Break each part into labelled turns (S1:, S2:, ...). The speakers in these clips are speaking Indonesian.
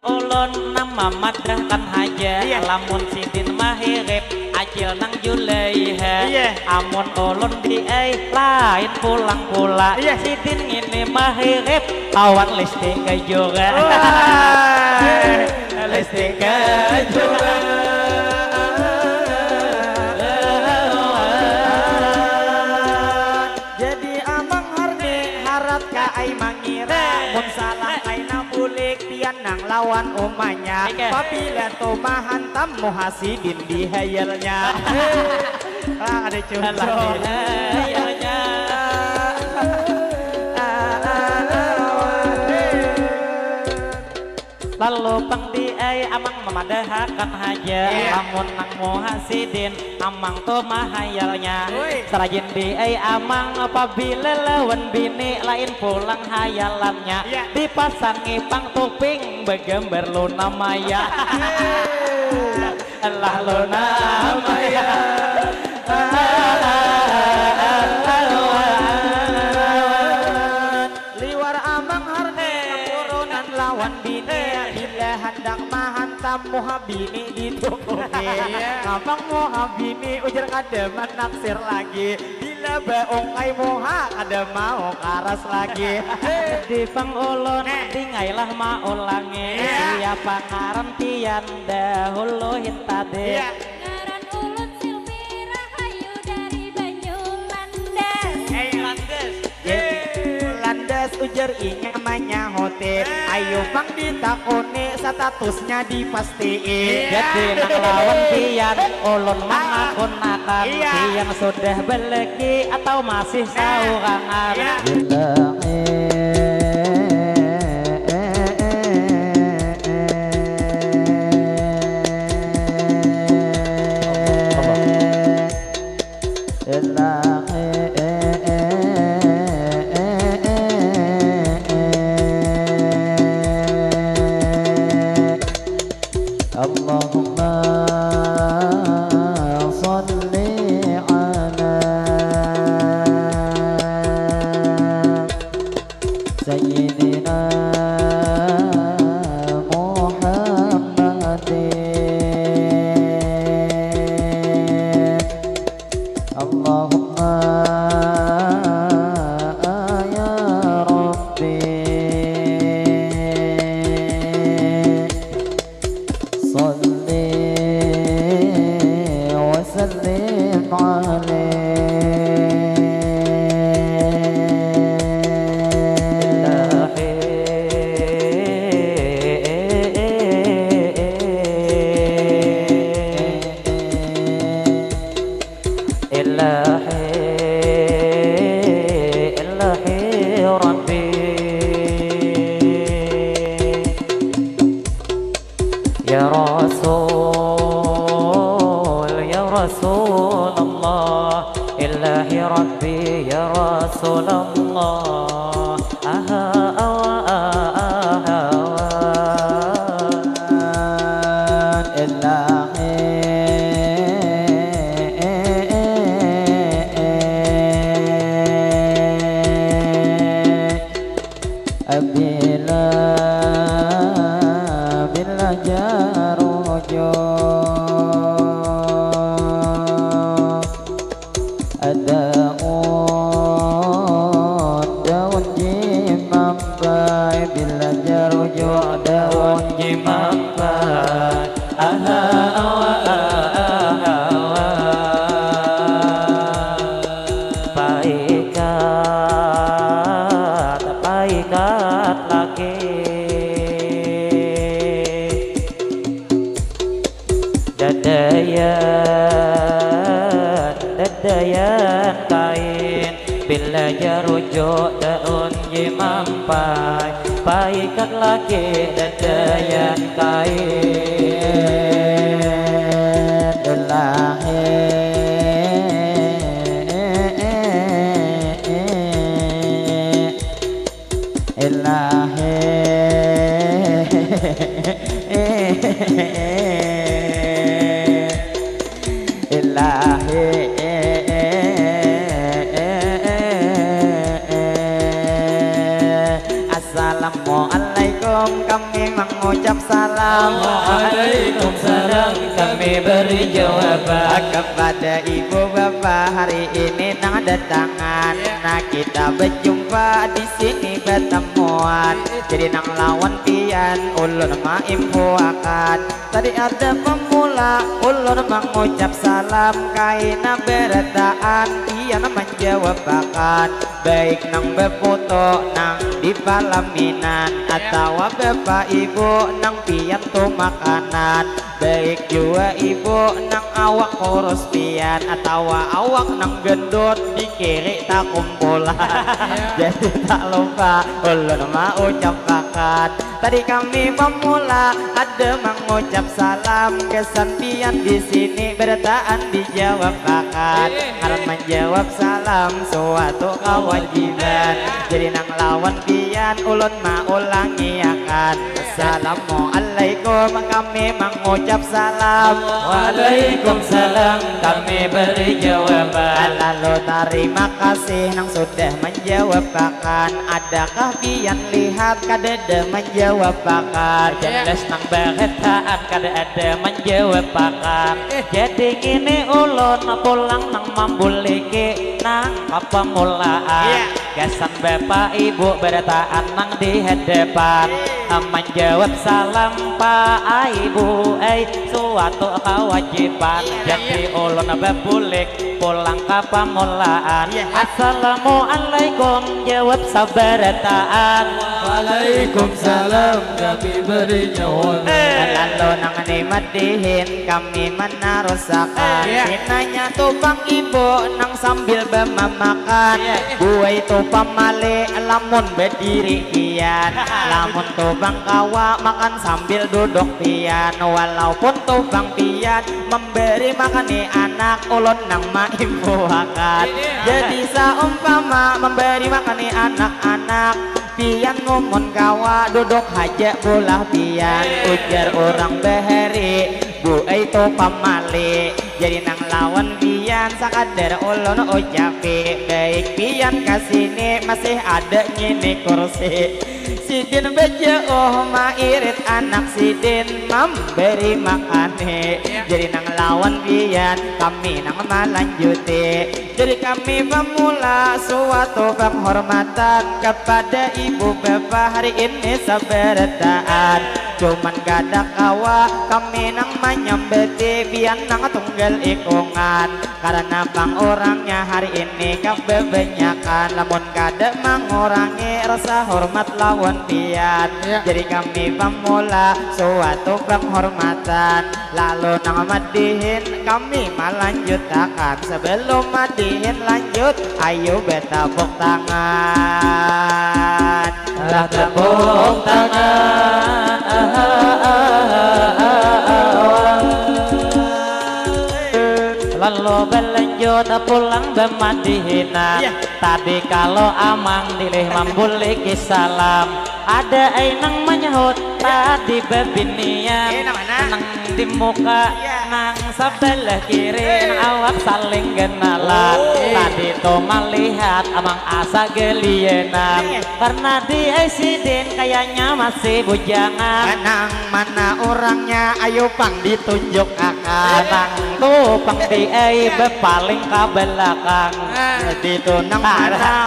S1: ulun nama madahkan haja lamun sidin mahirip acil nang julaiha amun ulun di lain pulang pula sidin ini mahirip awan listrik juga listrik juga
S2: jadi amang harni harap ka ay mangira mun salah ay nabulik tiyan nang lawan umanya apabila tumahan tamu hasidin di hayalnya ada curcol
S1: hayalnya lalu pang di amang memadahakan haja lamun nang muhasidin amang tuh mahayalnya serajin di amang apabila lawan bini lain pulang hayalannya dipasangi pang tuping begember luna maya Allah luna maya
S2: liwar amang harne keturunan lawan bini bila hendak mahantam muhabini ditukuki ngapang muhabini ujar kademan naksir lagi bila baong ay moha kada mau karas lagi
S1: di pangulon tingailah maulangi siapa ngaran tiyan dahulu hintade
S3: Ngaran ulun Silvi Rahayu dari Banyulandes.
S2: landas ujar namanya hote ayo bang ditakoni statusnya dipastiin
S1: jadi nang lawan tiyan ulun mengakunakan tiyan sudah belegi atau masih saurangan
S4: Allahumma salli ala sayyidina Muhammadin Allahumma ya Rabbi صلي وسلم
S1: Ya Rasulullah Ilahi Rabbi Ya Rasulullah
S4: bila jarojo ada daun jimampai bila jarojo daun jimampai
S1: paikat lagi dadayan kain bila jarujuk daun jimampai paikat lagi dadayan kain
S2: Assalamualaikum kami mengucap salam.
S1: Waalaikumsalam kami beri jawaban.
S2: Kepada ibu bapak hari ini nang datangan. Nah kita berjumpa di sini bertemuan. Jadi nang lawan pian ulun ma impuakan. Tadi ada pemula ulun mengucap salam. Kaina berataan pian menjawab akan. Baik nang befoto nang di palaminan atau bapak ibu nang pian tuh makanan. Baik juga ibu nang awak kurus pian atau awak nang gendut di kiri tak kumpulan. Jadi tak lupa ulun mau ucap kakat. Tadi kami pemula ada mengucap salam. Kesan pian di sini bertaan dijawab kakat. Karena menjawab salam suatu kewajiban. Jadi nang lawan pian ulun mau ulangi akan. Assalamualaikum kami mengucap salam.
S1: Waalaikumsalam kami beri jawaban.
S2: Lalu terima kasih nang sudah menjawab akan. Adakah pian lihat kadeda menjawab akan?
S1: Jelas nang berataan kada ada menjawab akan. Jadi ini ulun pulang nang mambuliki nang pemulaan. Kesan bapak ibu berataan nang di hadapan. Menjawab salam pak ibu suatu kewajiban. Jadi ulun bebulik pulang ke pemulaan. Assalamualaikum jawab sabarataan.
S4: Waalaikumsalam kami beri jawaban.
S2: Lalu nang nimadihin kami menarusakan. Sinanya tupang ibu nang sambil bemamakan. Buai tupang male lamun berdiri pian. Lamun tupang kawa makan sambil duduk pian. Walaupun tupang pian memberi makani anak ulun nang maimpuakan. Jadi saumpama memberi makani anak-anak pian ngomong kawa duduk haja bolah pian. Ujar orang beheri bu itu pamali. Jadi nang lawan pian sakadar ulun ucapi. Baik pian kasini masih ada ngini kursi. Sidin beja mairit anak sidin memberi makane. Jadi nang lawan pian kami nang melanjuti. Jadi kami pemula suatu penghormatan kepada ibu bapak hari ini sabarataan. Cuman gada kawa kami nang menyambeti pian nang tunggal ikungan. Karena bang orangnya hari ini kebanyakan. Lamun gada mengurangi rasa hormat lawan pian. Jadi kami pemula suatu penghormatan. Lalu nang madihin kami melanjutkan. Sebelum madihin lanjut ayo betapuk tangan.
S1: Lah tepuk tangan. Lalu berlanjut pulang bemadihina. Tadi kalau amang dilih mambuliki salam. Ada nang menyahut tadi bebinian. Nang di muka nang sebelah kiri awak saling kenalan. Tadi to melihat amang asa gelienan. Karena di sidin kayaknya masih bujangan.
S2: Nang mana orangnya ayo pang ditunjuk akan.
S1: Nang tuh pang di bepaling ke belakang.
S2: Di tu nang mana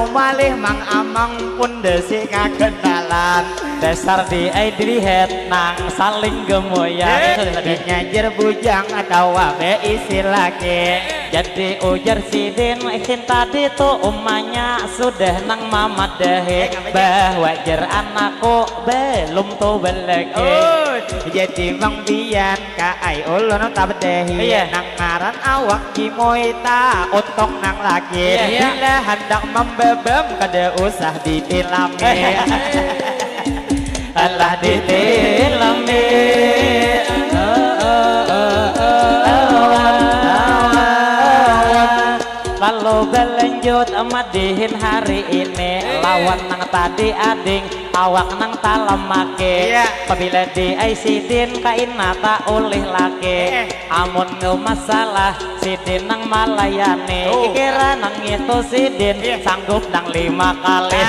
S2: malih mang amang pun desi kakenalan.
S1: Dasar di dilihat nang saling gemoyan.
S2: Nyajer bujang atau wabe isi laki.
S1: Jadi ujar sidin tadi tuh umanya sudah nang mamadahi. Bahwa jar anakku belum tuh belaki.
S2: Jadi bang bian kaai ulun tabedehi. Nang ngaran awak kimoy ta untung nang laki. Bila hendak membebem kada usah ditilami.
S1: Allah ditilami. Lalu berlanjut madihin hari ini. Lawan nang tadi ading awak nang talamake. Apabila di sidin kaina tak oleh laki. Amun masalah sidin nang malayani. Kira nang itu sidin sanggup nang 5 kali.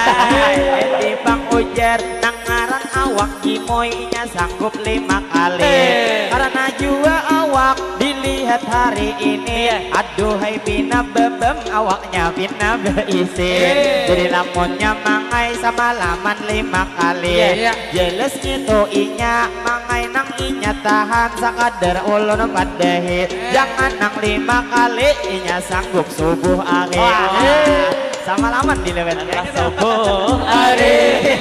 S2: Di bang ujar nang ngaran awak gimoynya sanggup 5 kali. Karena juga awak dilihat hari ini, aduhai bina bebem awaknya bina berisi. Jadi lamunnya mangai sama laman 5 kali. Jelas gitu inya mangai nang inya tahan sakadar ulun padahi. Jangan nang 5 kali inya sanggup subuh akhir. Sama laman dilewet
S1: subuh hari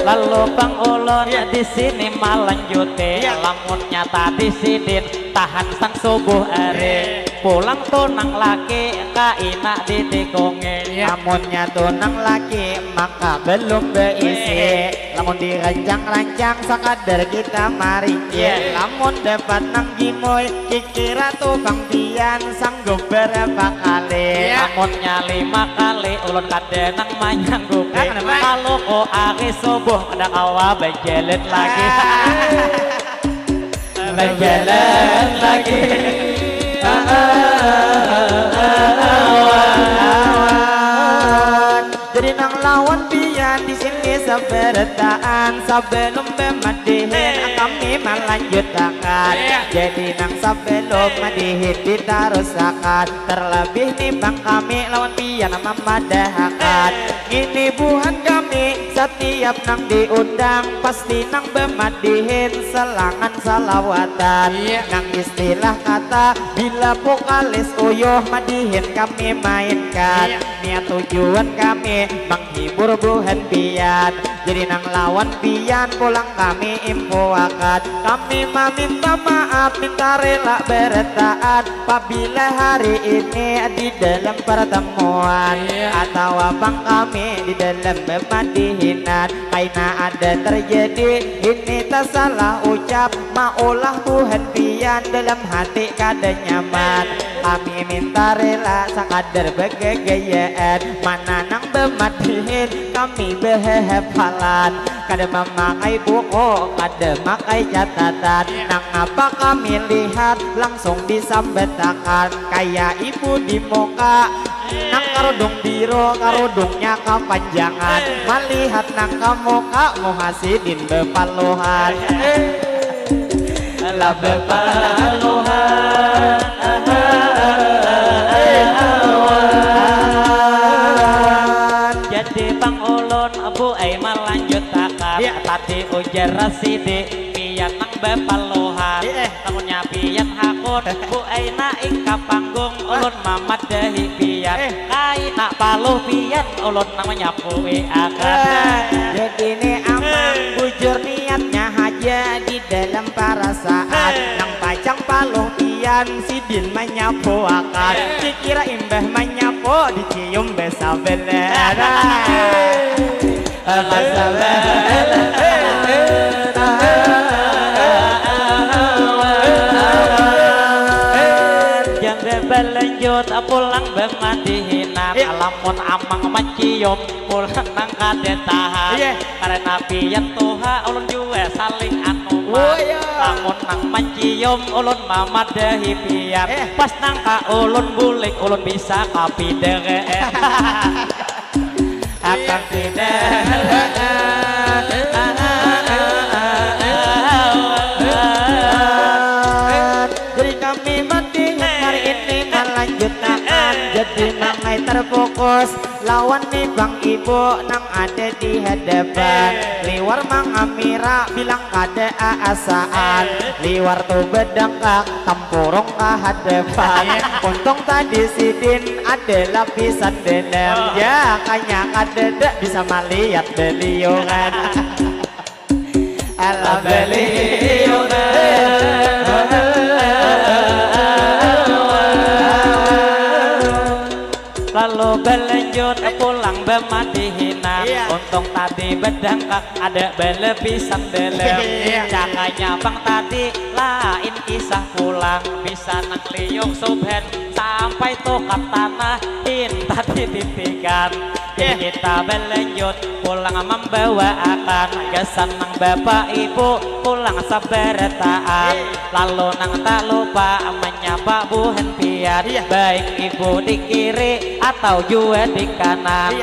S1: lalu bang ulun di sini malanjute lamun nyata di sidin tahan sang subuh hari pulang tunang laki kaina di tikunge
S2: lamunnya tunang laki maka belum berisi. Lamun dirancang-rancang sakadar kita maringin. Lamun dapat nang gimoy kikira tukang pian sanggup berapa kali.
S1: lamunnya 5 kali ulun kadenang manyanggupi kalau ko aki subuh ada kawa bejelit lagi bejelit lagi
S2: jadi nang lawan pian di sini seberataan sebelum memadihin kami melanjutkan. Jadi nang sebelum madihin ditarusakan terlebih nih bang kami lawan pian memadahkan. Ini buhan kami setiap nang diundang pasti nang bemadihin selangan salawatan. Nang istilah kata bila vokalis uyuh madihin kami mainkan. Niat tujuan kami menghibur buhan pian. Jadi nang lawan pian pulang kami impuakan. Kami meminta maaf minta rela bertaat apabila hari ini di dalam pertemuan atau abang kami di dalam memadihinan karena ada terjadi ini tak salah ucap maulah Tuhan pian dalam hati kada nyaman. Kami minta rela sakadar begegayaan mana nang bemadihin kami behafalan kada memakai buku kada makai catatan nang apa kami lihat langsung disambetakan kayak ibu di muka nang karudung biru karudungnya kepanjangan melihat nang kamuka muhasidin bepaluhan
S1: lah bepaluhan jadi bang ulun bu ay melanjutakan tadi ujar rasidi pian nang bepaluhan tangunnya pian hakun bu ay naik ka panggung ulun mamat dahi pian kaina paluh pian ulun namanya puwe akan
S2: jadi ini amang bujur niatnya aja di dalam perasaan nang pacang paluh pian sidin menyapu akan dikira imbah menyapu dicium besabelan
S1: berlanjut pulang bemadihinan lamun amang macium pulang nang kadetahan karena pian tuha ulun juga saling anuman lamun nang macium ulun mamadahi pian pas nang ka ulun bulik ulun bisa kapidere akan tidak
S2: jadi mangai terfokus lawan nih bang ibu nang ada di hadapan liwar mangamira bilang kada aasaan liwar tuh bedangkak tampurong ke hadapan untung tadi sidin ada lapisan dalam ya kanya kada bisa melihat beliungan ala beliungan
S1: lalu berlanjut pulang bemadihinan untung tadi bedangkak ada belebisan dalam cakanya bang tadi lain kisah pulang bisa nang liung subhen sampai tukap tanah in tadi titikan Jadi kita berlanjut pulang membawa akan gesan nang bapak ibu pulang sabartaan. Lalu nang tak lupa menyapa Bu Henpian. Baik ibu di kiri atau juga di kanan.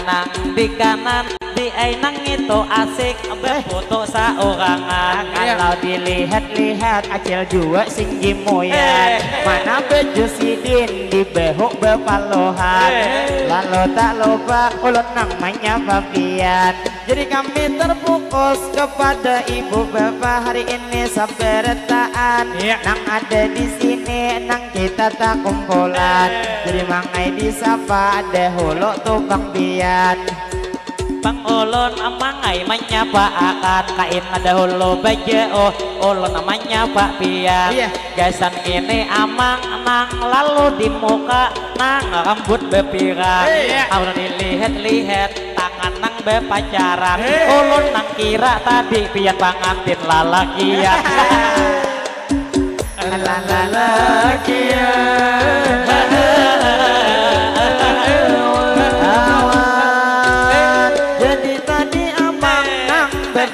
S1: Nang di kanan di nang itu asik berfoto seorangan.
S2: Kalau dilihat-lihat acil juga singgi moyan. Mana baju sidin di behuk bepalohan. Lalu tak lupa ulun nang menyapa pian. Jadi kami terfokus kepada ibu bapak hari ini sabartaan. Nang ada di sini nang kita tak kumpulan. Jadi mangai disapa ada hulu tukang pian.
S1: Bang ulun amangai menyapa akan kain ada hulu baju ulun menyapa pian. Gasan ini amang nang lalu di muka nang rambut bepirang. Ulun dilihat-lihat tangan nang bepacaran. Ulun nang kira tadi pian pangantin lalakian.
S2: Lalakian.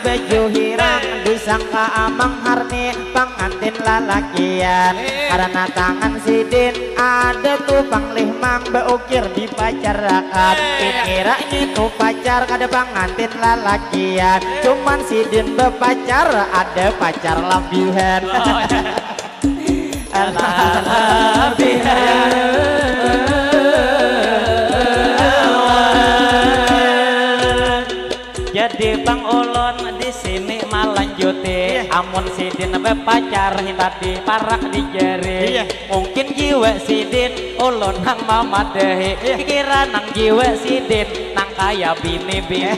S2: Baju hirang disangka amang harni pengantin lalakian. Karena tangan sidin ada tuh panglih mang beukir di pacarakan. Pikiranya tuh pacar kada pengantin lalakian. Cuman sidin bepacar ada pacar lambihan.
S1: Jadi Bang Ulun di sini malanjuti. Amun sidin bepacar tadi parak di jari. Mungkin jiwa sidin ulun nang mamadehi. Kira nang jiwa sidin nang kaya bini-bini.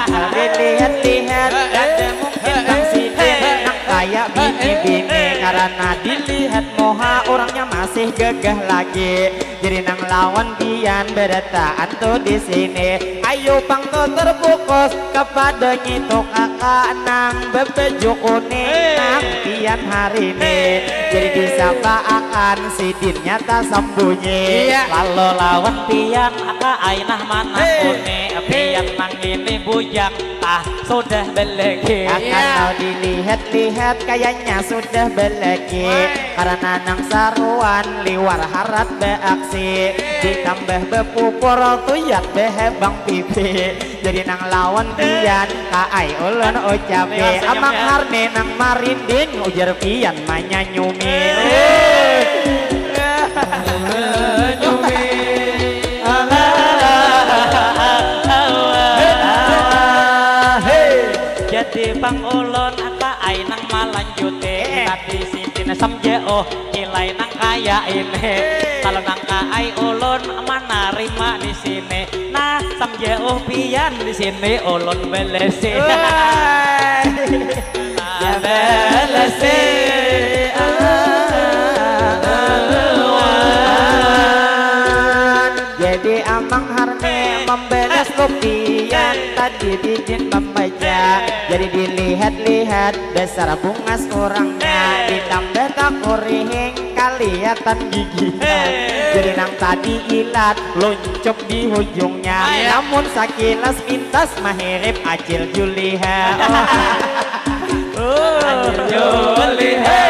S2: Dilihat-lihat ada mungkin nang sidin nang kaya bini-bini. Karena dilihat moha orangnya masih gagah lagi. Jadi nang lawan pian beretaan tuh di sini. Ayo pang tuh terfokus kepada nyitok kakak nang bebejo kuning nang pian hari ini. Jadi disapa akan sidin nyata sembunyi.
S1: Lalu lawan pian aka ainah mana kuning. Pian nang ini bujang tah sudah belegi.
S2: Kalau dilihat-lihat kayaknya sudah belegi. Karena nang saruan liwar harat beaksi. Ditambah bepupur tuyat behebang pipi. Jadi nang lawan pian kaai ulun ucape. Amang harne nang marinding ujar pian manya nyumi.
S1: Jadi Bang Ulun aka ay nang malanjuti. Tadi sidin samjeo kilay nang kaya ini. Kalau nang kaay ulun manarima di sini. Nah samjeo pian di sini ulun belesi. Belesi.
S2: Jadi amang harne membeles kopian tadi dijin membaca. Jadi dilihat-lihat dasar bungas orangnya. Ditambah tak kurihing kelihatan giginya. Jadi nang tadi ilat lonjok di ujungnya. Namun sakilas pintas mahirip acil Juliha.
S1: Juliha.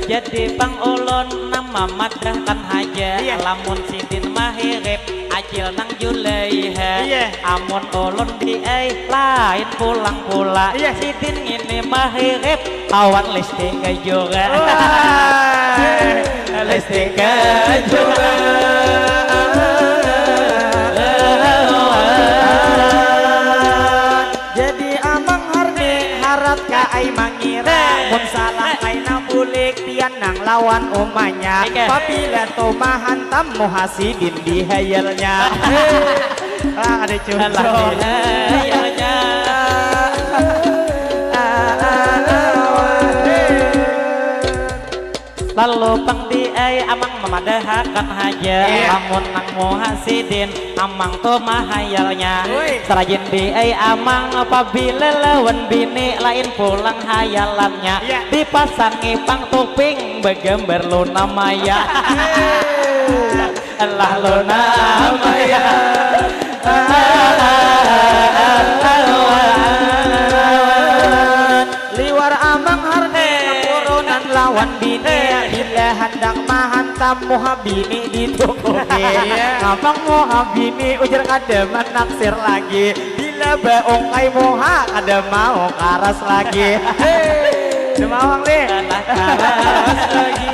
S1: Jadi Bang Ulun nama madrahkan haja. Lamun sidin mahirip acil nang Julaiha. Amun ulun di lain pulang pula. Sidin ini mahirip awan listrik juga. Listrik juga.
S2: Jadi amang harne harat ka ay mangira. Mun salah ay nabulik pian nang lawan umanya. Apabila tomahan tamu hasidin di hayalnya. Ada contoh
S1: hayalnya. lalu pangdi amang memadahakan haja lamun nang muhasidin amang tuh mahayalnya serajin di amang apabila lawan bini lain pulang hayalannya dipasangi pang tuping begember luna maya Allah luna maya
S2: liwar amang harne kepurunan lawan bini bila hendak mahantam muhabini ditukuki ngapang muhabini ujar kademan naksir lagi bila baong kai moha kada mau karas lagi demawang li
S1: karas lagi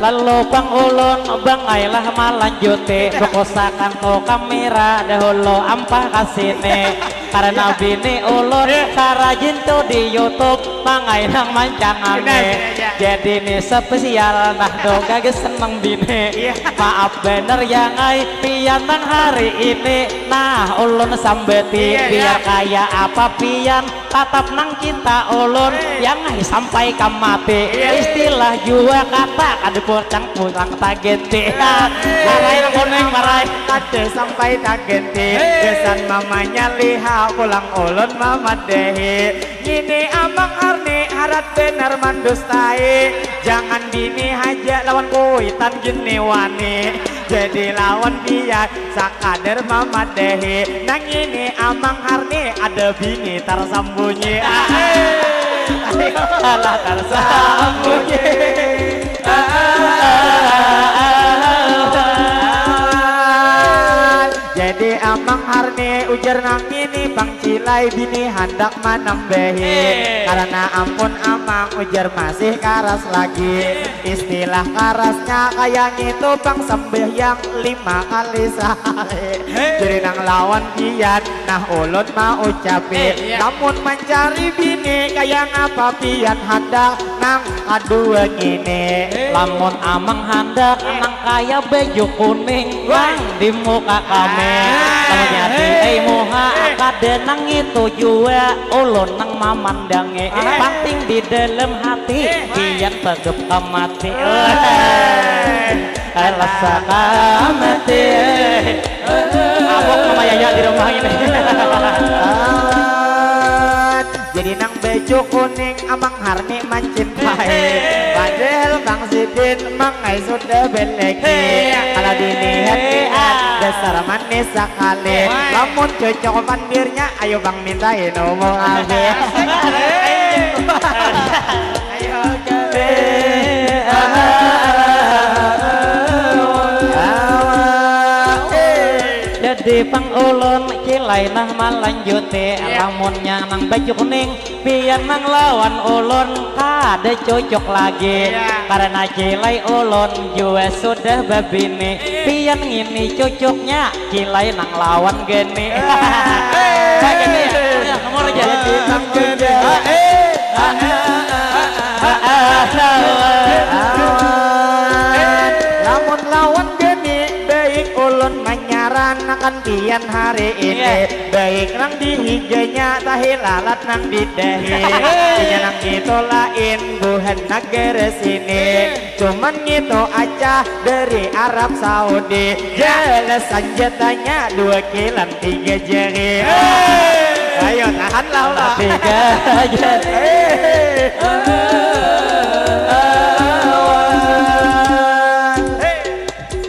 S1: lalu pangulon bangailah malanjute kokosakan to kamera dahulu ampah kasine karena bini ulun sarajin tuh di YouTube mangai nang mancangane jadi nih spesial nah doga seneng bini maaf bener yang ai pian nang hari ini nah ulun sambeti biar kaya apa pian tatap nang cinta ulun yang ai sampai kamati istilah jua kata kadepurcang pulang tagenti marai koneng marai
S2: kade sampai tagenti kesan mamanya lihat pulang ulun mama dehi ini amang arni harat benar mandustai jangan bini haja lawan kuitan gini wani jadi lawan dia sakader mama dehi nang ini amang arni ada bini tersembunyi alah tersembunyi jadi amang harni ujar nang ini bang cilai bini hendak manambehi karena ampun amang ujar masih karas lagi istilah karasnya kayak itu bang sembeh yang 5 kali sehari jadi nang lawan pian nah ulun mau ucapi namun mencari bini kayak apa pian hendak nang kedua gini
S1: lamun amang hendak nang kaya baju kuning bang di muka kami kalau jadi moha kade nang itu jua ulun nang mamandangi penting di dalam hati pian tegep kamati rasa kamati abok namanya di rumah ini
S2: jadi nang baju kuning amang harni mencintai padahal bang sidin mangai sudah beleki kalau dilihat dasar manis sekali lamun cocok pandirnya ayo bang mintain nomor abi ayo gawe
S1: jadi pangulun kilai nah malanjute lamunnya nang baju kuning pian nang lawan ulun kada cocok lagi karena kilai ulun jua sudah babini pian ngini cocoknya kilai nang lawan gini gini ya nomor aja
S2: lamun lawan gini baik ulun menyaran akan pian hari ini baik nang dihijanya tahi lalat nang didahi pinya nang itu lain buhan negara sini cuman gitu aja dari Arab Saudi jelas senjatanya 2 kilan 3 jari ayo tahan lah
S1: 3 jari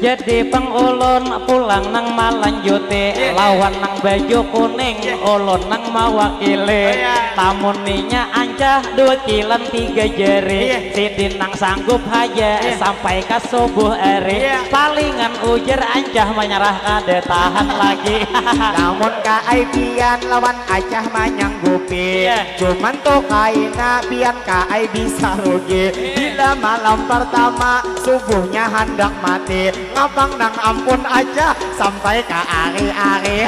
S1: jadi pangulun pulang nang malanjute lawan nang baju kuning ulun nang mawakili tamuninya ancah 2 kilan 3 jari sidin nang sanggup haja sampai ke subuh eri palingan ujar ancah menyerah kada tahan lagi
S2: namun kaai pian lawan acah manyanggupi cuman tuh kaina pian kaai bisa rugi bila malam pertama subuhnya hendak mati ngapang nang ampun aja sampai ke ari-ari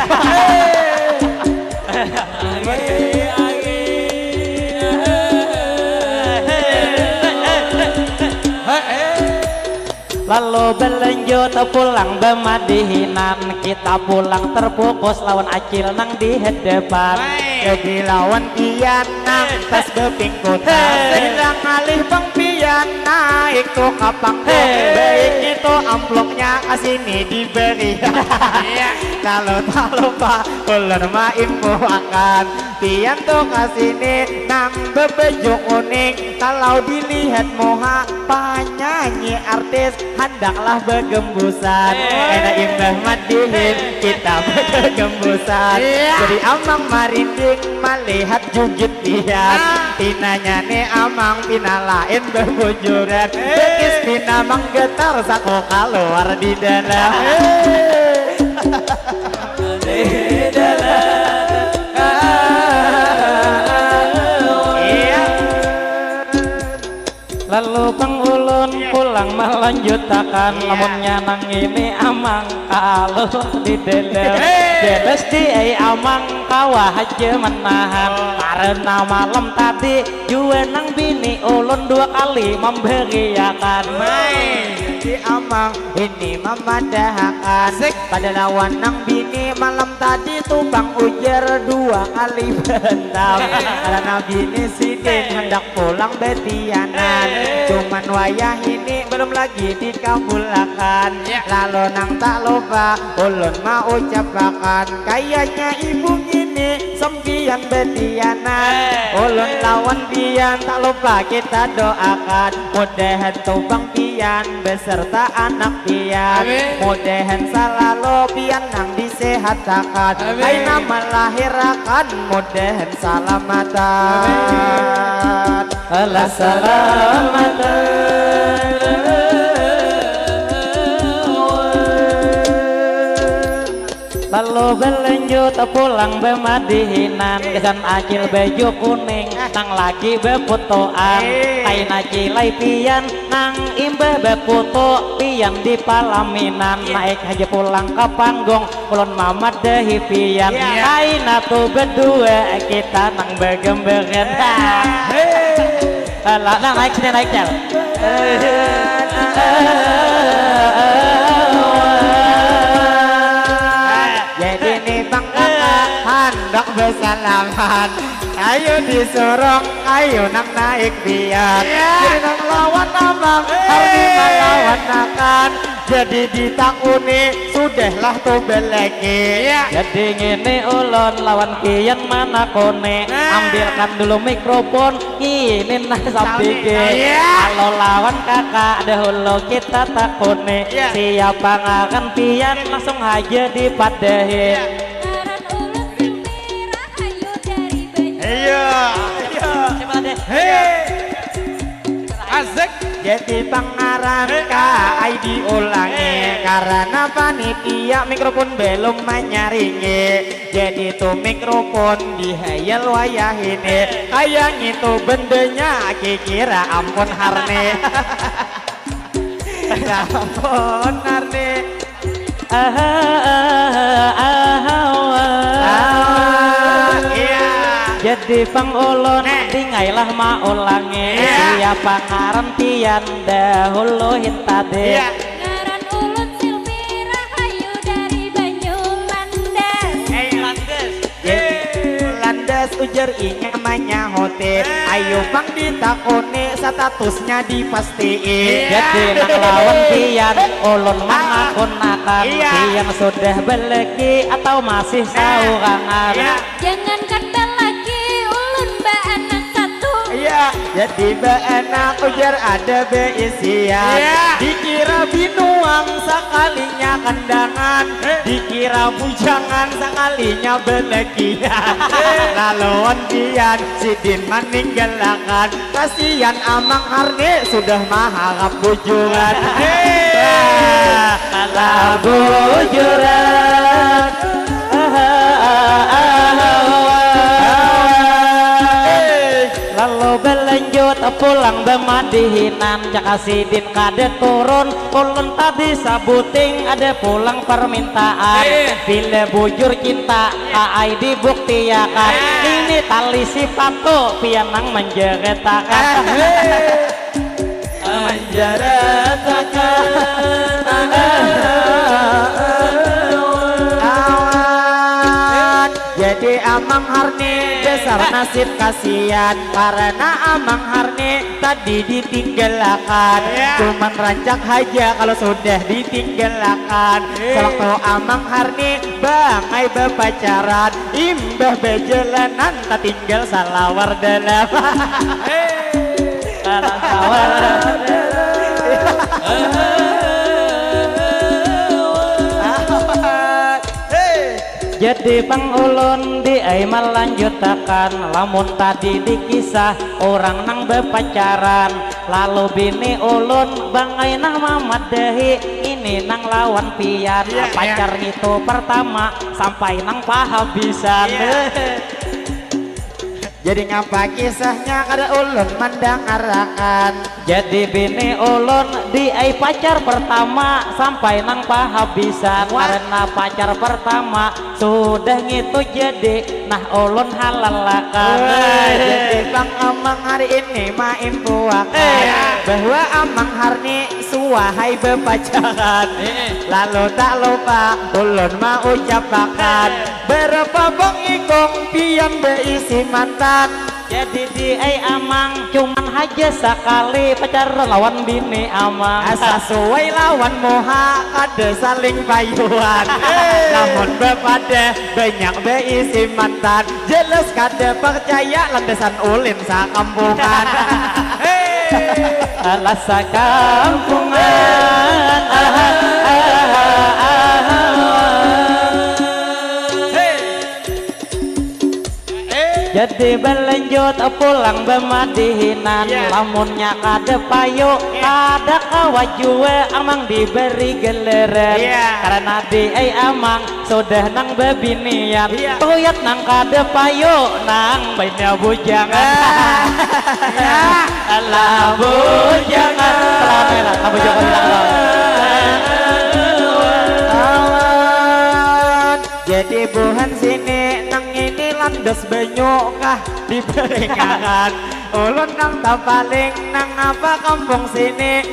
S1: lalu berlanjut pulang bemadihinan kita pulang terfokus lawan acil nang di hadapan
S2: jadi lawan pian nang tas beping kota sedang alih bang pian naik tuh kapang baik itu amplopnya kasini diberi kalau tak lupa ulun mah info akan pian tuh kasini nang bebejo kuning kalau dilihat moha penyanyi artis hendaklah bergembusan karena imbah madihin kita bergembusan jadi amang marinding melihat jujut pian pinanya nih amang pina lain berbujuran bekis pina menggetar sako keluar di dalam
S1: lalu pengulun pulang melanjutkan lamunnya nang ini amang kalau di dedel jelas di amang kawah aja menahan karena malam tadi juga nang bini ulun 2 kali memberiakan
S2: di amang ini memadahakan pada lawan nang bini malam tadi tumbang ujar 2 kali bentam karena bini sidin hendak pulang betianan cuman wayah ini belum lagi dikabulkan lalu nang tak lupa ulun mau ucapakan kayaknya ibu ini sempian betianan ulun lawan pian tak lupa kita doakan mudahan tumbang pian beserta anak pian mudahan selalu pian nang disehatkan aina melahirakan mudahan salamatan
S1: alah lalu berlanjut pulang bemadihinan kesan acil baju kuning nang lagi beputoan aina cilai pian nang imbe beputo pian di palaminan naik aja pulang ke panggung ulun mamat dehi pian aina tuh berdua kita nang begemberan lah naik sini naik cal
S2: jadi nih bang kakak hendak bersalaman ayo disorong ayo nang naik pian jadi nang lawan abang hari melawan akan jadi ditakuni sudahlah tuh beleki
S1: jadi ngene ulun lawan kian mana kone ambilkan dulu mikrofon ini nah sabike kalau lawan kakak dahulu kita takone siapa ngakan pian langsung aja dipadehin
S3: Aran ulun Silvira hayu dari Banyu.
S1: coba deh
S4: Asik.
S2: jadi pangaran kai diulangi karena panitia mikrofon belum menyaringi jadi tuh mikrofon dihayal wayah ini kayak itu bendanya kira ampun harne ampun harne
S1: jadi pangulun tingailah maulangi siapa ngaran pian dahuluhin tadi
S3: Aran ulun Silvira hayu dari Banyu Landes.
S2: landas ujar inya namanya hote ayo bang ditakoni statusnya dipastiin
S1: jadi nang lawan pian ulun mengaku-nakan pian sudah beleki atau masih saurangan
S3: Jangankan lagi ulun ba anak satu.
S2: jadi benak ujar ada beisian dikira binuang sekalinya kandangan dikira bujangan sekalinya belekian laluan pian sidin meninggalkan kasihan amang harne sudah maharap bujuran
S1: kalah bujuran lalu berlanjut pulang bemadihinan Cakasidin kade turun ulun tadi sabuting ada pulang permintaan bila bujur cinta kaai dibuktiakan ini tali sifatu pianang menjeretakan
S2: jadi Amang Harni dasar nasib kasihan karena Amang Harni tadi ditinggalkan. Cuman rancak aja kalau sudah ditinggalkan. Sewaktu Amang Harni bangai bepacaran, imbah bejalanan tak tinggal salawar dalam. Salawar dalam.
S1: Jadi pangulun di ai melanjutakan lamun tadi dikisah orang nang bepacaran lalu bini ulun bangai nang mamadehi ini nang lawan pian pacar itu pertama sampai nang pahabisan.
S2: Jadi ngapa kisahnya kada ulun mandang arakan.
S1: Jadi bini ulun di ai pacar pertama sampai nang pahabisan karena pacar pertama sudah ngitu jadi nah ulun halalakan.
S2: Jadi Bang Amang hari ini main puakan bahwa Amang Harni suahai bepacaran. Lalu tak lupa ulun mau ucapakan berapa bang ikong pian beisi mantan.
S1: Jadi di ai Amang cuman aja sekali pacaran lawan bini Amang.
S2: Asa suai lawan moha kada saling payuan. Namun bepada banyak beisi mantan. Jelas kada percaya landasan ulin sakampungan.
S1: Alas sakampungan. Jadi berlanjut pulang bemadihinan lamunnya kada payu kada kawajue Amang diberi geleran karena di ai Amang sudah nang bebinian tuyat nang kada payu nang banyak bujangan. Alah bujangan telah bujangan
S2: jadi buhan sini nang ini landas banyak kah di perengangan. Ulun nang tapaling nang apa kampung sini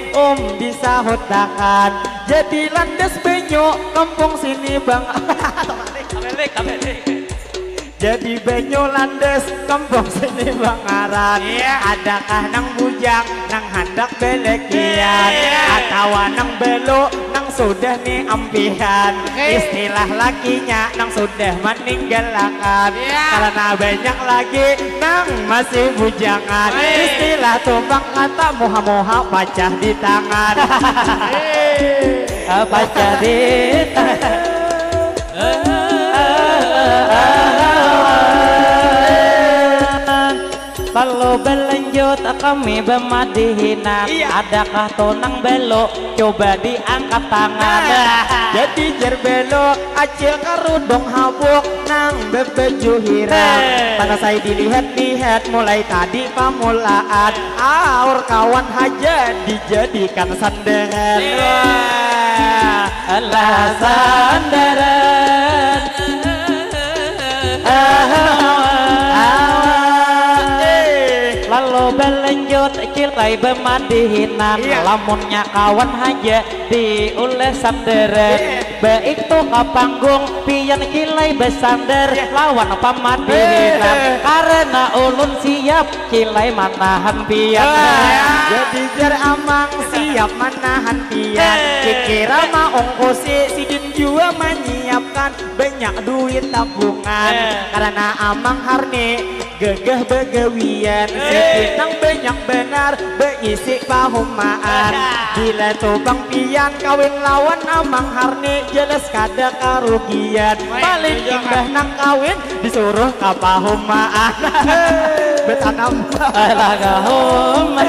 S2: bisa hutakan. Jadi landas banyak kampung sini bang. Jadi banyak landas kampung sini bangaran. Adakah nang bujang nang hendak belekian atau nang belok nang sudah nih ampihan. Istilah lakinya nang sudah meninggalkan karena banyak lagi nang masih bujangan. Istilah tumpang kata moha-moha pacah di tangan.
S1: pacah di tangan. Lalu berlanjut kami bemadihinan adakah tonang belok coba diangkat tangan.
S2: Jadi jerbelo acil karudong habuk nang bebeju hirang. Pada saya dilihat-lihat mulai tadi pamulaan aur kawan haja dijadikan sandaran.
S1: Alah sandaran lalu berlanjut cilai bemadihinan lamunnya kawan haja diules sanderen baik tuh ke panggung pian cilai besander lawan pamadihinan karena ulun siap cilai manahan pian.
S2: Jadi jar Amang siap manahan pian kira ma ongkosi sidin jua menyiapkan banyak duit tabungan karena Amang Harni gegah begawian sidin banyak benar beisi pahumaan. Bila tubang pian kawin lawan Amang Harni jelas kada karugian paling indah nang kawin disuruh kapahumaan. Betanam
S1: alah kahuman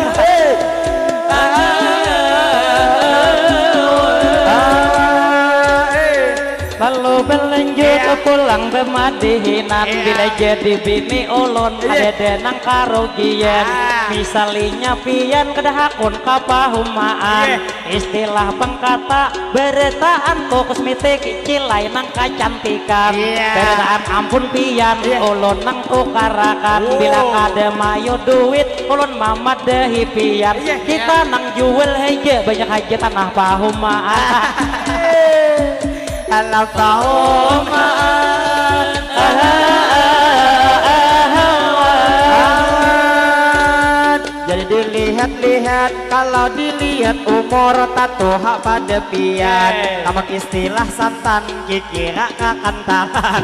S1: lalu berlanjut pulang bemadihinan bila jadi bini ulun ada nang karugian misalnya pian kedahakun kapahumaan istilah pengkata beretaan ko kosmetik cilai nang kecantikan beretaan ampun pian ulun nang tukarakan bila kada mayo duit ulun mamadehi pian kita nang jual aja banyak aja tanah pahumaan.
S2: Alah pahumaan dilihat-lihat, kalau dilihat umur tato hak pada pian. Kamu istilah santan kikira kakan tahan.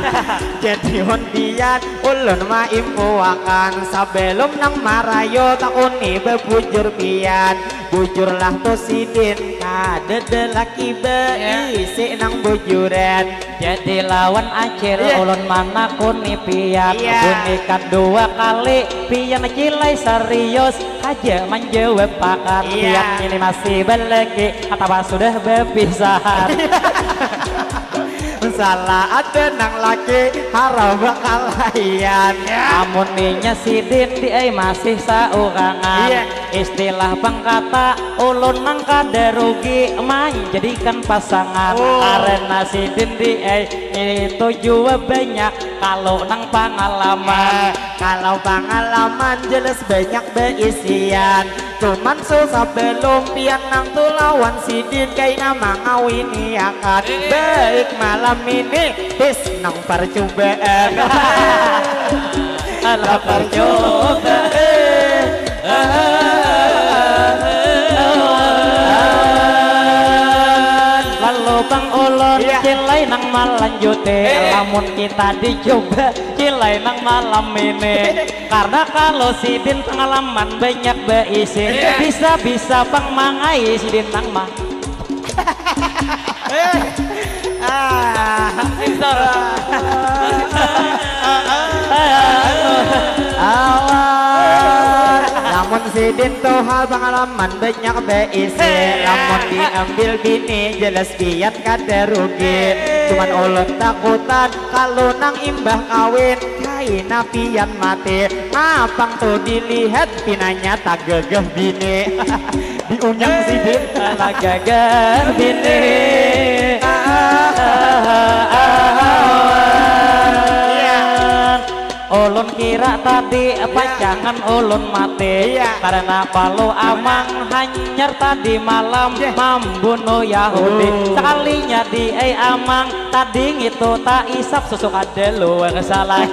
S2: Jadi hondian ulun ma impuakan sebelum nang marayo takuni bebujur pian. Bujurlah to sidin kada laki beisi nang bujuran.
S1: Jadi lawan acil ulun mana kuni pian. Kuni kedua kali pian cilai serius aja menjawab pakat. Pian ini masih belegi atau sudah berpisahan.
S2: Salah ada nang laki harap bakal layan.
S1: Amun ninya sidin di masih saurangan. Istilah pangkata ulun nang kada rugi menjadikan pasangan. Karena sidin di itu juga banyak kalau nang pengalaman.
S2: Kalau pengalaman jelas banyak beisian. Cuman susah belum pian nang tu lawan sidin kayak nama ngawini akan baik malam ini bis nang percobaan.
S1: Alah percobaan. Lalu bang ulun cilai nang malanjute. Lamun kita dicoba cilai nang malam ini. Karena kalau sidin pengalaman banyak beisi. Bisa-bisa bang mangai sidin nang mah.
S2: Namun sidin tuh hal pengalaman banyak beisi. Namun diambil bini jelas biat kada rugi. Cuman ulun takutan kalau nang imbah kawin kaina pian mati. Apang tuh dilihat pinanya tak gegeh bini. Diunyang sidin
S1: tak gegeh bini. Ulun kira tadi pacangan ulun mati. Karena kalau amang hanyar tadi malam membunuh Yahudi. Sekalinya di amang tadi itu tak isap susuk ada luar salah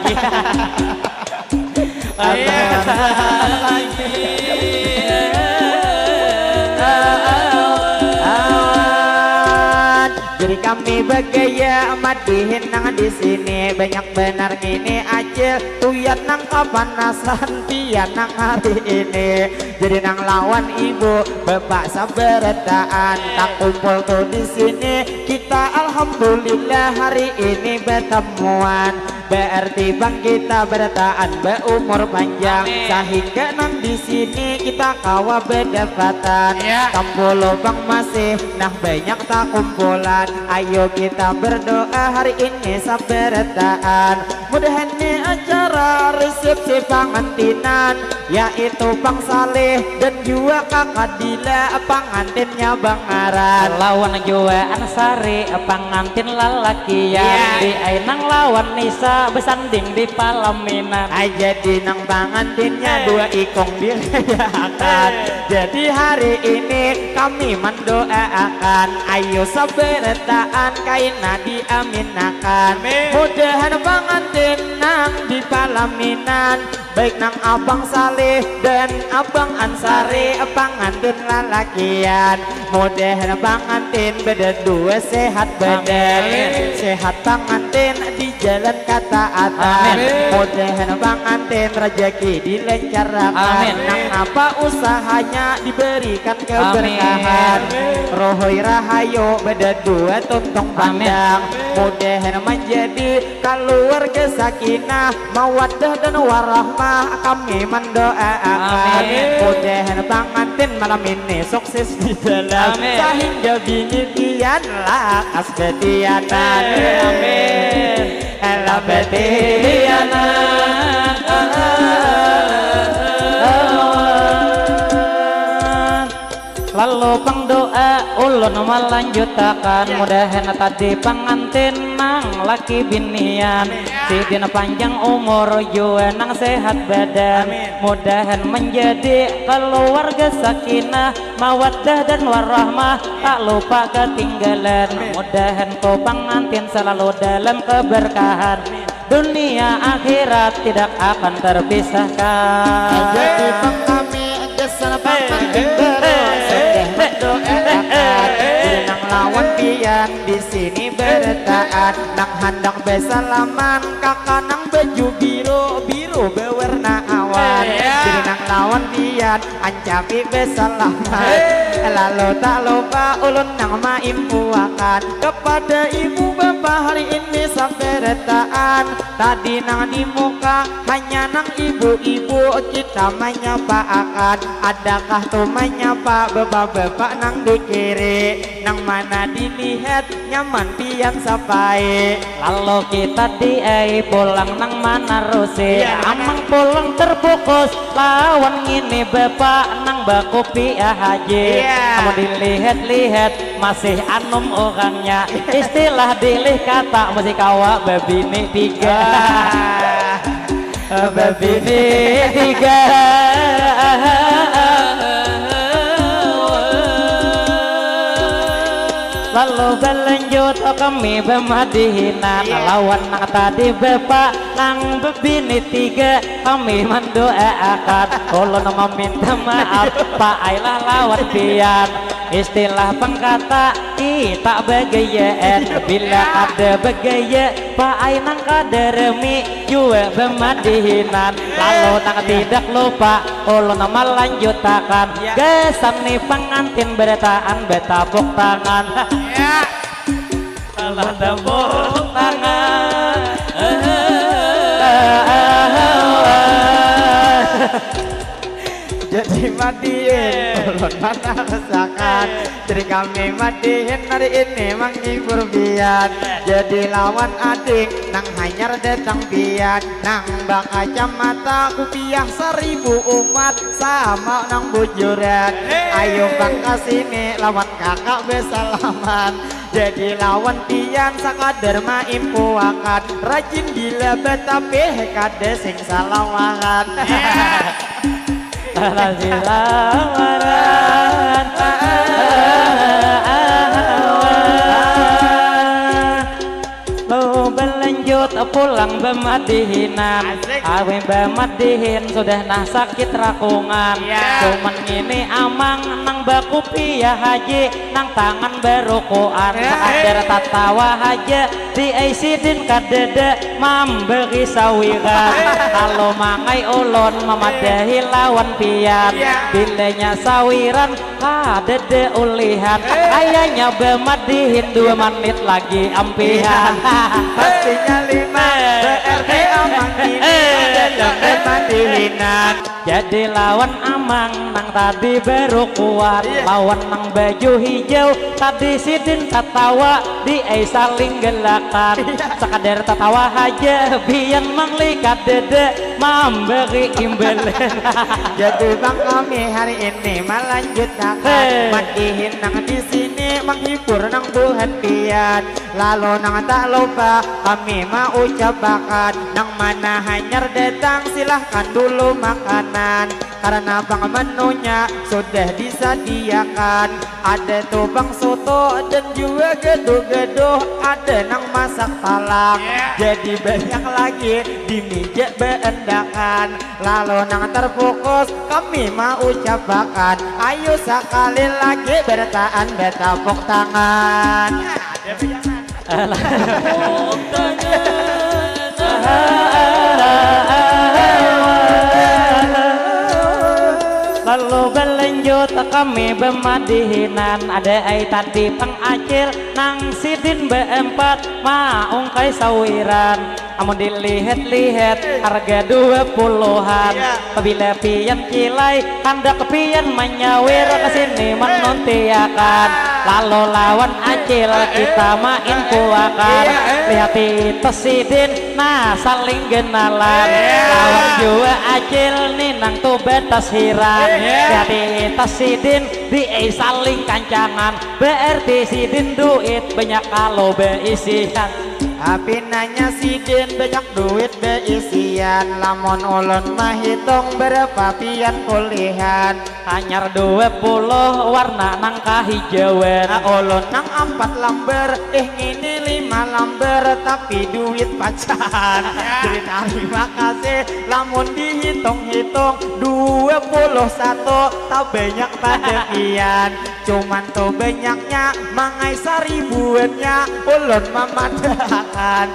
S2: Jadi kami bergaya madihin nang di sini banyak benar ini acil tuyat nang kepanasan pian nang hari ini. Jadi nang lawan ibu bapak saberetaan tak kumpul tuh di sini kita alhamdulillah hari ini bertemuan. Berarti bang kita bertahan berumur panjang sehingga nang di sini kita kawa berdapatan. Kampulo bang masih nah banyak tak kumpulan. Ayo kita berdoa hari ini sabertaan. Mudah-mudahan acara resepsi pengantinan yaitu Bang Saleh dan juga Kakak Dila pengantinnya Bang Aran.
S1: Lawan juga Ansari pengantin lalakian. Di Ainang lawan Nisa besanding di Palaminan.
S2: Jadi nang pengantinnya dua ikong dirayakan. Jadi hari ini kami mendoakan ayo sabertaan kaina diaminakan. Mudahan pengantin nang di Palaminan baik nang Abang Saleh dan Abang Ansari pengantin lalakian. Mudahan pengantin berdua sehat badan, sehat pengantin di jalan ketaatan. Mudahan pengantin rezeki dilancarkan, nang apa usahanya diberikan keberkahan. Rohoi rahayu berdua tuntung pandang. Mudahan menjadi keluarga sakinah mawaddah dan warahmah kami mendoakan. Mudahan pengantin malam ini sukses di dalam sehingga bini pian lakas betianan.
S1: Amin.
S2: Ela betianan.
S1: Lalu pengdoa ulun melanjutakan mudahan tadi pengantin nang laki binian sidin panjang umur juga nang sehat badan. Mudahan menjadi keluarga sakinah mawaddah dan warahmah tak lupa ketinggalan. Mudahan kau pengantin selalu dalam keberkahan dunia akhirat tidak akan terpisahkan.
S2: Jadi kami beretaan nang handang besalaman kakak nang baju biru bewarna awan jadi nang lawan bian ancapi besalaman lalu tak lupa ulun nang maimpuakan kepada ibu bapak hari ini sampai retaan tadi nang di muka hanya nang ibu-ibu kita menyapa akan adakah tuh menyapa bapak-bapak nang di kiri nang mana dilihat nyaman pian sapai
S1: lalu kita pulang nang mana rusi amang pulang terfokus lawan ini bapak nang baku pia haji kamu dilihat-lihat masih anum orangnya istilah dilih kata masih kawa babini tiga babini tiga lalu berlanjut kami bermadihinan lawan nang tadi bapak nang bebini tiga kami mendoa akan kalau nama minta maaf pak ailah lawan pian istilah pengkata kita begayaan bila ada begaya pak ai nang kaderemi juga bermadihinan lalu nang tidak lupa kalau nama lanjutakan gesan nih pengantin beretaan betapuk tangan alah tepuk tangan
S2: jadi madiin ulun mana rasakan jadi kami madiin hari ini menghibur bian jadi lawan adik nang hanyar datang pian nang bang kacamata kupiah 1000 umat sama nang bujuran ayo bang kasini lawan kakak besalaman jadi lawan pian sakadar maimpuakan rajin gila betape kade sing salawangan
S1: berlanjut pulang bermadihinan awin bermadihin sudah nah sakit rakungan cuman ini amang nang baku pia haji nang tangan berukuan ada tatawa haja di aisidin kadede memberi sawiran kalau mangai ulun memadahi lawan pian bilanya sawiran kadede ulihan ayahnya bermadihin 2 menit lagi ampihan
S2: pastinya 5 berarti amang ini ada bermadihinan
S1: jadi lawan amang nang tadi berukuan lawan nang baju hijau tadi sidin tatawa di saling gelakan sekadar tatawa aja biar menglikat dede memberi imbelan
S2: jadi bang kami hari ini melanjutkan madihin nang di sini menghibur nang buhan pian lalu nang tak lupa kami mau ucapkan nang mana hanyar datang silahkan dulu makanan karena bang menunya sudah disediakan ada tuh bang soto dan juga gedo-gedo ada nang masak talang jadi banyak lagi di meja beendakan lalu nang terfokus kami mau ucapkan ayo sekali lagi bertaan betapuk tangan ada bayangan
S4: Tepuk
S1: lalu berlanjut kami bermadihinan ada ai tadi pengacil nang sidin beempat maung kai sawiran amun dilihat-lihat harga 20-an bila pian kilai hendak pian menyawir kesini menuntiakan lalu lawan acil kita main puakan lihati tesidin nah saling genalan lawan juga acil nih nang tuh betas hiran lihati tesidin di saling kancangan berarti sidin duit banyak kalau beisian
S2: Api nanya sidin banyak duit beisian, lamun ulun mah hitung berapa pian kulihan.
S1: Anyar 20 warna nang kahijauan.
S2: Ulun nang 4 lembar, ngini 5 lembar, tapi duit pacaran. Jadi terima kasih, lamun dihitung-hitung 21, tak banyak pada pian. Cuman tuh banyaknya mangai seribuannya, ulun memadakan.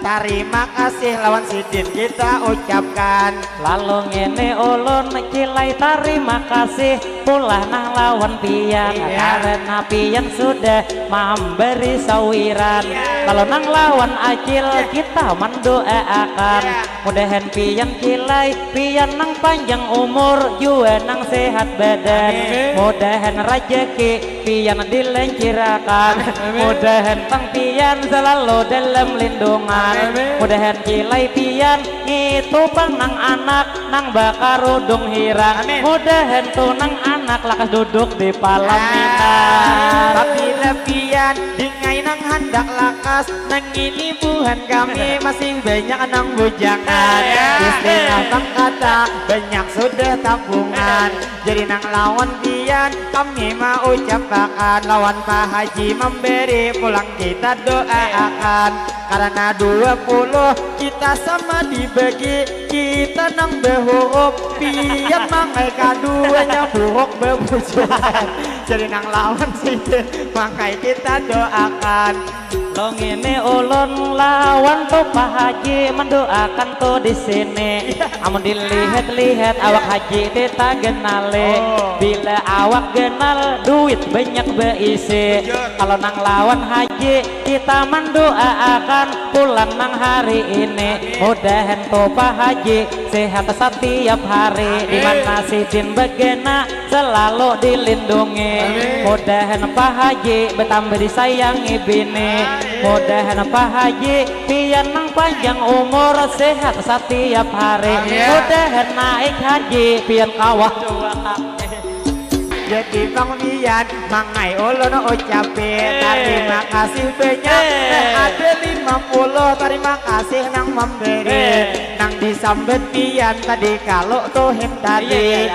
S2: Terima kasih lawan sidin kita ucapkan.
S1: Lalu ngene ulun cilai terima kasih pula nah lawan pian. Karena pian sudah memberi sawiran. Kalau nang lawan acil kita mendoakan. Mudahan pian cilai, pian nang panjang umur, juga nang sehat badan. Mudahan rezeki pian dilencirakan. Mudahan pang pian selalu dalam lindungan. Mudahan cilai pian itu pang nang anak nang bakar udung hirang. Mudahan tuh nang anak lakas duduk di palaminan.
S2: Tapi lebihan dengan nang hendak lakas, nang ini buhan kami masih banyak nang bujangan. Istilah bang kata banyak sudah tabungan. Jadi nang lawan pian kami mau ucapkan, lawan Pak Haji memberi pulang kita doakan. Karena 20 kita sama dibagi, kita nang berhuruf pian mangai kaduanya buruk bebujuan. Jadi nang lawan sidin mangai kita doakan.
S1: Lo ngene ulun lawan tuh Pak Haji mendoakan tuh di sini. Amun dilihat-lihat awak haji kita genale. Bila awak genal duit banyak beisi. Kalau nang lawan haji kita mendoakan pulang nang hari ini. Mudahan tuh Pak Haji sehat setiap hari. Dimana sidin begena selalu dilindungi. Mudahan Pak Haji bertambah disayangi bini. Mudahan Pak Haji pian nang panjang umur, sehat setiap hari. Mudahan naik haji pian kawah
S2: Jadi bang pian mangai ulun ucapin terima kasih banyak. Ada 50 terima kasih nang memberi. Nang disambet pian tadi kalau tuhin tadi.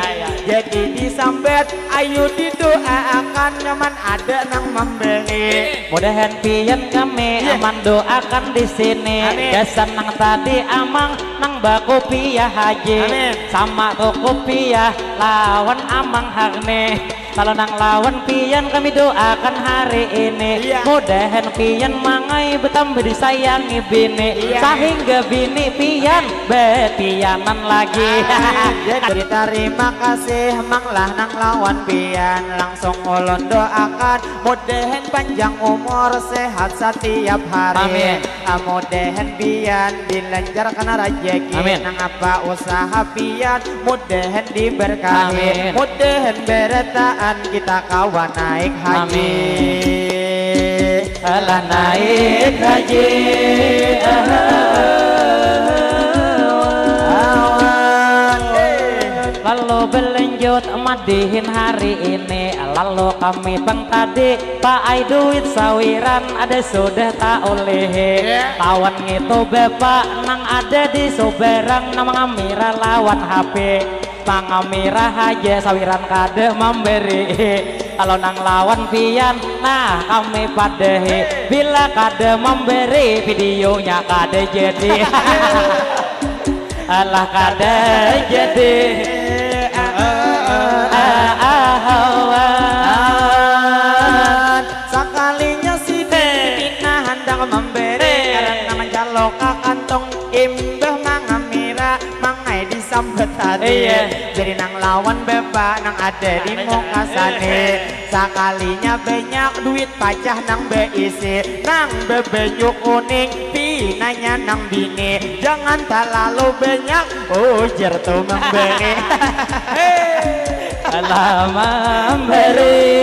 S2: Jadi disambet ayo didoakan, nyaman ada nang memberi.
S1: Mudahan pian kami aman doakan di sini. Dasar nang tadi amang nang baku piah haji. Sama toko piah lawan amang hakne. Kalau nang lawan pian kami doakan hari ini. Mudahan pian mangai bertambah disayangi bini. Sehingga bini pian betianan lagi.
S2: Jadi terima kasih manglah nang lawan pian, langsung ulun doakan mudahan panjang umur, sehat setiap hari. Mudahan pian dilancarkan rezeki. Nang apa usaha pian mudahan diberkahi. Mudahan beretaan kita kawan naik haji.
S1: Alah naik haji. Lalu berlanjut madihin hari ini. Lalu kami bang tadi pakai duit sawiran ada sudah tak oleh. Lawan gitu bapak nang ada di soberang nama ngamira lawan HP. Mangamira aja sawiran kade memberi. Kalau nang lawan pian nah kami padehi. Bila kade memberi videonya kade jadi. Alah kade jadi.
S2: Sekalinya si Dina hendak memberi, karena mencalok kantong imbah mangamira mangai disambet tadi. Jadi nang lawan beba nang ada di muka sane. Sekalinya banyak duit pacah nang beisi, nang bebenyuk kuning pinanya nang bini. Jangan terlalu banyak ujar tuh memberi.
S1: Alah memberi.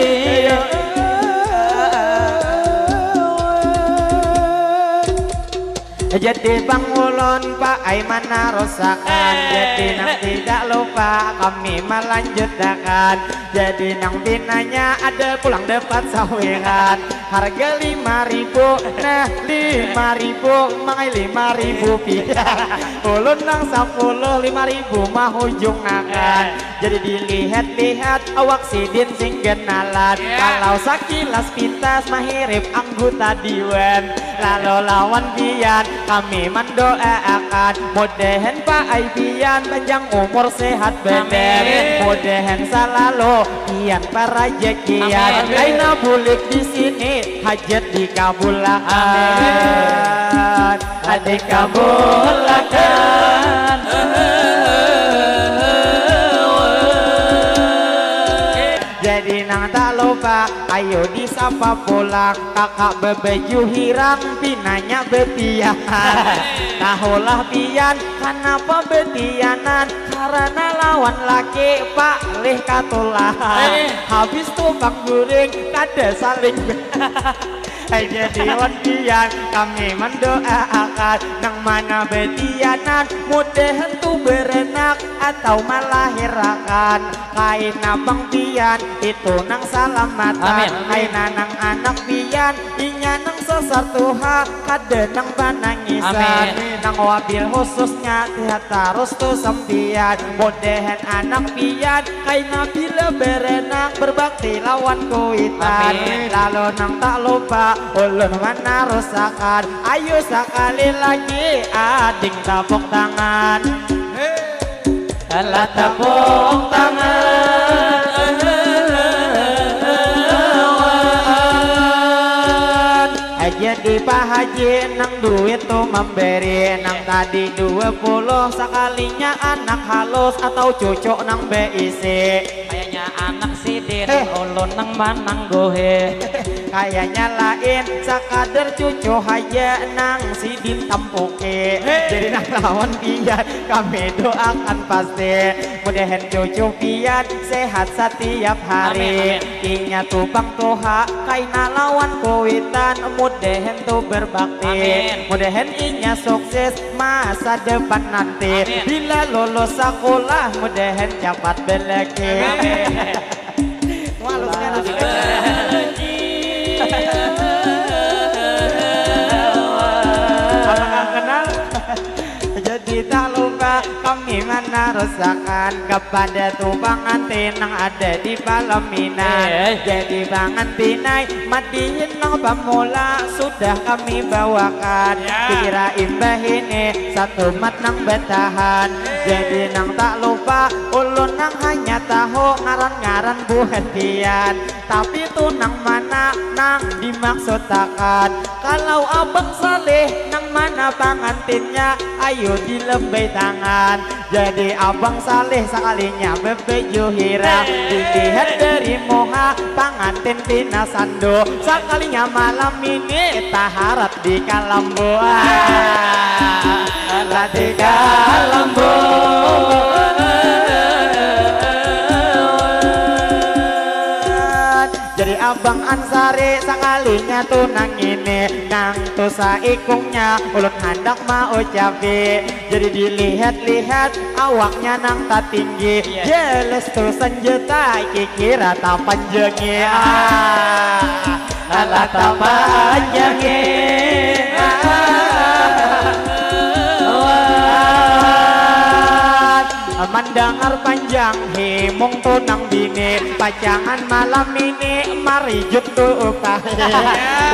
S2: Jadi Pangulon Pak Aiman narosakan. Jadi nang tidak lupa kami melanjutkan. Jadi nang binanya ada pulang dapat saweran. Harga 5.000, nah 5.000, mangai 5.000 pian. Ulun nang 10, 5.000 mah ujung akan. Jadi dilihat-lihat awak sidin sing kenalan. Kalau sakilas pintas mahirip anggota diwan. Lalu lawan pian kami mendoakan. Mudahan Pak Aipian panjang umur sehat bener. Mudahan selalu pian para jekian. Kaina bulik di sini hajat dikabulkan. Adik kabulkan. Jadi nang tak lupa ayo disapa pulang. Kakak bebeju hirang pinanya betianan. Tahulah pian kenapa betianan. Karena lawan laki pak leh katulahan. Habis tukang guring kada saling. Jadi wantian kami mendoakan. Nang mana betianan mudahan tu berenak atau malah hirakan. Kain abang pian itu nang salamatan. Kain nang anak pian inya nang sesar tuha kada nang banangisan. Nang wabil khususnya tihat harus tu sempian. Mudahan anak pian kain bila berenak berbakti lawan kuitan. Lalu nang tak lupa ulun mana rusakan. Ayo sekali lagi ading tepuk tangan. Alah tepuk tangan. Jadi Pak Haji nang duit tuh memberi. Nang tadi 20 sekalinya anak halus atau cucu nang BIC.
S1: Kayaknya anak sidin ulun nang manang gohe.
S2: Kayaknya lain sekadar cucu aja nang sidin tampuke. Jadi nang lawan pian kami doakan pasti. Mudahan cucu pian sehat setiap hari. Inya tupang tuha kaina lawan kuitan. Mudahan tu berbakti. Mudahan inya sukses masa depan nanti. Bila lulus sekolah mudahan cepat belaki. Walau sekarang apakah kenal? Jadi tak lupa kami menarusakan kepada tu pengantin yang ada di Palaminan. Jadi pengantinai madihin nang pamula sudah kami bawakan. Kirain bah ini satu mat nang betahan. Jadi nang tak lupa ulun nang hanya tahu ngaran-ngaran buat pian. Tapi tu nang mana nang dimaksudkan. Kalau abang saleh nang mana pengantinnya ayo dilembay tangan. Jadi abang saleh sekalinya bebeju hirang. Dilihat dari moha pengantin tina sando. Sekalinya malam ini taharat di Kalambo. Taharat di Kalambo. Jadi abang Ansari sekalinya tuh nang ini nang tuh saikungnya ulun hendak mau cabe. Jadi dilihat-lihat awaknya nang tak tinggi. Jelas tuh senjata kikira tak panjangnya. Alah tak panjangnya. Mendengar panjang himung tunang bini. Pacangan malam ini mari jutu upahe.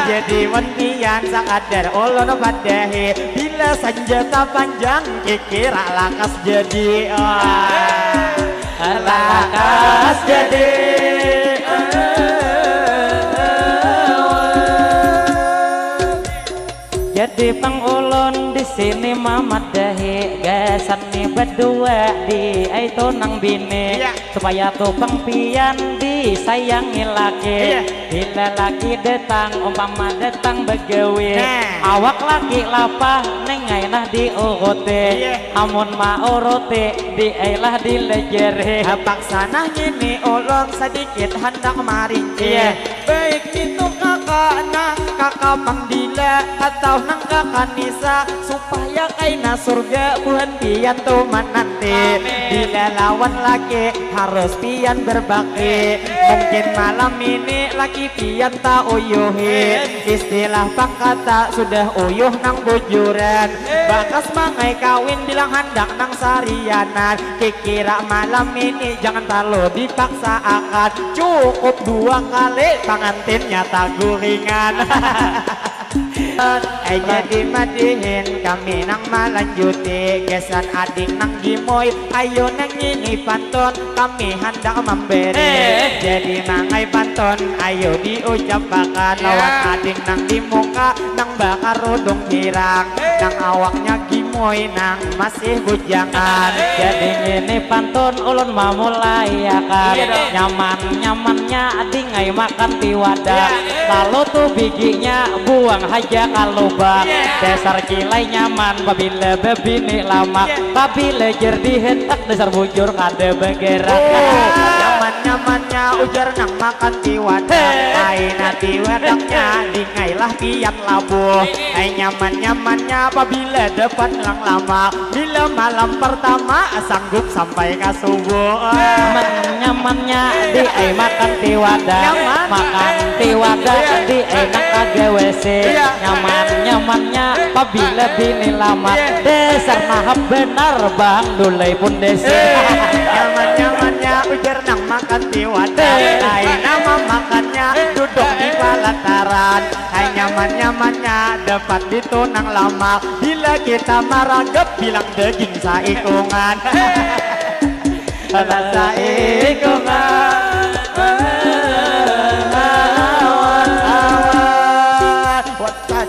S2: Jadi wantian sakadar ulun padahe. Bila senjata panjang kikira lakas jadi. Lakas jadi.
S1: Jadi pangulon di sini mamadahi gasan nih berdua di itu nang bini supaya tuh pengpian disayangi lagi. bila lagi datang umpama datang begawe awak lagi lapah nengai nah diuruti amun mauruti diailah dilejere
S2: Paksanah ini ulun sedikit hendak marinci baik itu kakak nang kakak Pangdila atau nang kakak Nisa supaya kaina surga buhan pian tuh menanti bila lawan laki harus pian berbakti mungkin malam ini laki pian tak uyuhin istilah pangkata sudah uyuh nang bujuran bakas mangai kawin bilang hendak nang sarianan kikira malam ini jangan terlalu dipaksa akan cukup 2 kali pengantinnya tak guringan jadi madihin kami nang malanjuti gesan adik nang gimoy ayo nang ini pantun kami hendak memberi jadi mangai pantun ayo diucapkan lawan adik nang di muka nang bakar rudung hirang nang awaknya gimoy nang masih bujangan
S1: jadi ini pantun ulun mau mulai akan nyaman-nyamannya adingai makan tiwadah lalu tuh bijinya buang haja kaluba dasar kilai nyaman babila bebini lama babila jerdi hentak dasar bujur kada bergerak
S2: nyaman-nyamannya ujar nang makan tiwadah aina tiwadahnya dingailah pian labuh nyaman-nyamannya apabila depan lang lama bila malam pertama sanggup sampai ke subuh
S1: nyamannya di makan tiwadah makan tiwadah di enak kage WC nyaman-nyamannya apabila bini lama dasar mahab benar bang dulai pun desi
S2: nyaman-nyamannya ujar nang makan tiwadah nama makannya duduk di pelataran nyaman-nyamannya dapat ditunang lama bila kita maragap bilang daging saikungan saikungan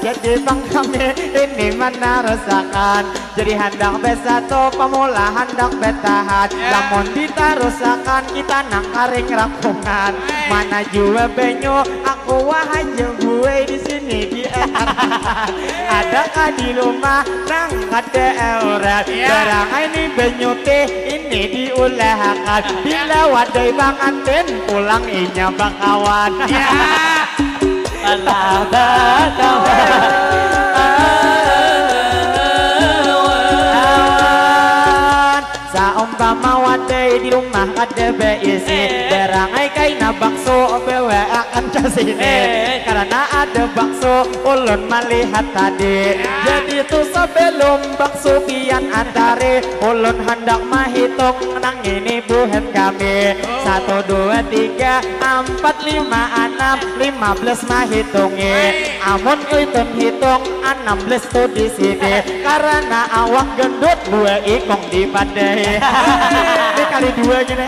S2: jadi bang kami ini mana rusakan jadi hendak besatu pemula hendak betahan lamun ditarusakan kita nang karing rakungan mana jua benyo aku wahai gue di sini di adakah di rumah nang ada eurat barang ini benyo teh ini diulahkan bila wadai banganten pulang inya bakawan
S1: Allah bakawan
S2: saumpama wadai di rumah ada beisi berangai kaina bakso bewe akan kesini karena ada bakso ulun melihat tadi jadi tuh sebelum bakso pian antare ulun hendak mahitung nang ini buhet kami 1, 2, 3, 4, 5, 6, 15 mahitungnya amun hitung 16 tuh di sini karena awak gendut 2 ikong di padai ini kali 2 gini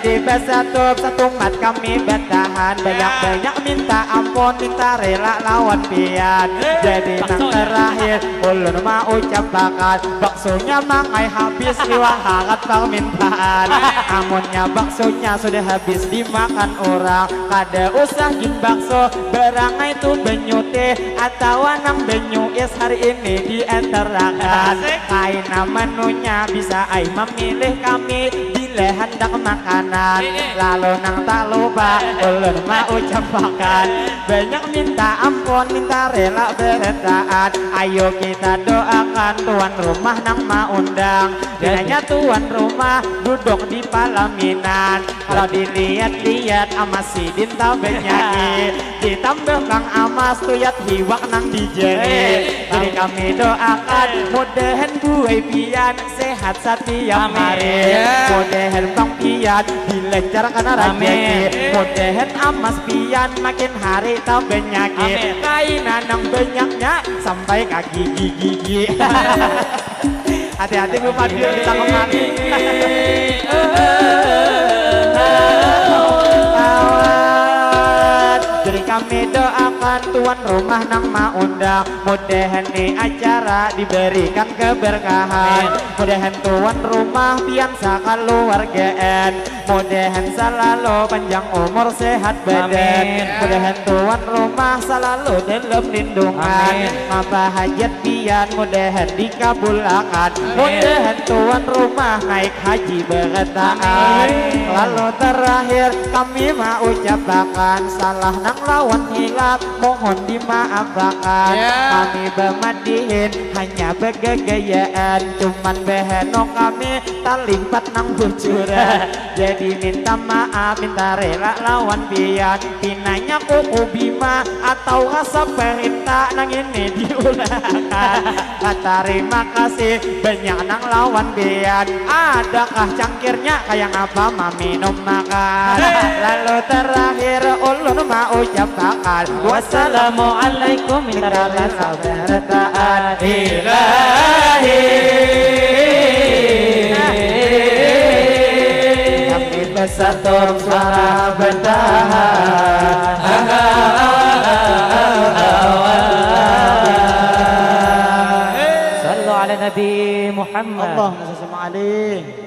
S2: jadi satu mat kami bertahan banyak-banyak minta ampun minta rela lawan pian jadi nang terakhir ulun mau ucapkan baksonya mangai habis iwang hangat permintaan amunnya baksonya sudah habis dimakan orang kada usah jin bakso berangai tu benyute atau nang benyuis hari ini dienterakan kaina menunya bisa ai memilih kami bila hendak makanan lalu nang tak lupa ulun mau ucapkan banyak minta ampun minta rela bertaat ayo kita doakan tuan rumah nang maundang hanya tuan rumah duduk di palaminan kalau dilihat-lihat amas sidin tak benyaki ditambah kang amas tuyat hiwak nang dijeri jadi kami doakan mudahan buai pian sehat setiap hari mudahan bang pian dilancarkan rezeki mudahan amas pian makin hari tak benyaki kaina nang banyaknya sampai kaki gigi hati-hati gue padu kita kemana jadi kami doakan pian tuan rumah nang maundang. Mudahan nih acara diberikan keberkahan. Mudahan tuan rumah pian sakaluargaan. Mudahan selalu panjang umur sehat badan. Mudahan tuan rumah selalu dalam lindungan. Apa hajat pian mudahan dikabulkan. Mudahan tuan rumah naik haji bertaan. Lalu terakhir kami mau ucapkan salah nang lawan hilap mohon dimaafkan. Kami bermadihin hanya begegayaan, cuman beheno kami talimpat nang bujuran. Jadi minta maaf, minta rela lawan pian. Pinanya kuku bima atau rasa perintah nang ini diulangkan. Terima kasih banyak nang lawan pian. Adakah cangkirnya kayak apa ma minum makan. Lalu terakhir ulun mau ucapkan
S1: Wassalamualaikum warahmatullahi wabarakatuh.
S4: Ilahi
S2: kami bersatu suara bertahan.
S1: Sallu ala Nabi Muhammad.
S2: Allahumma salli alaihi.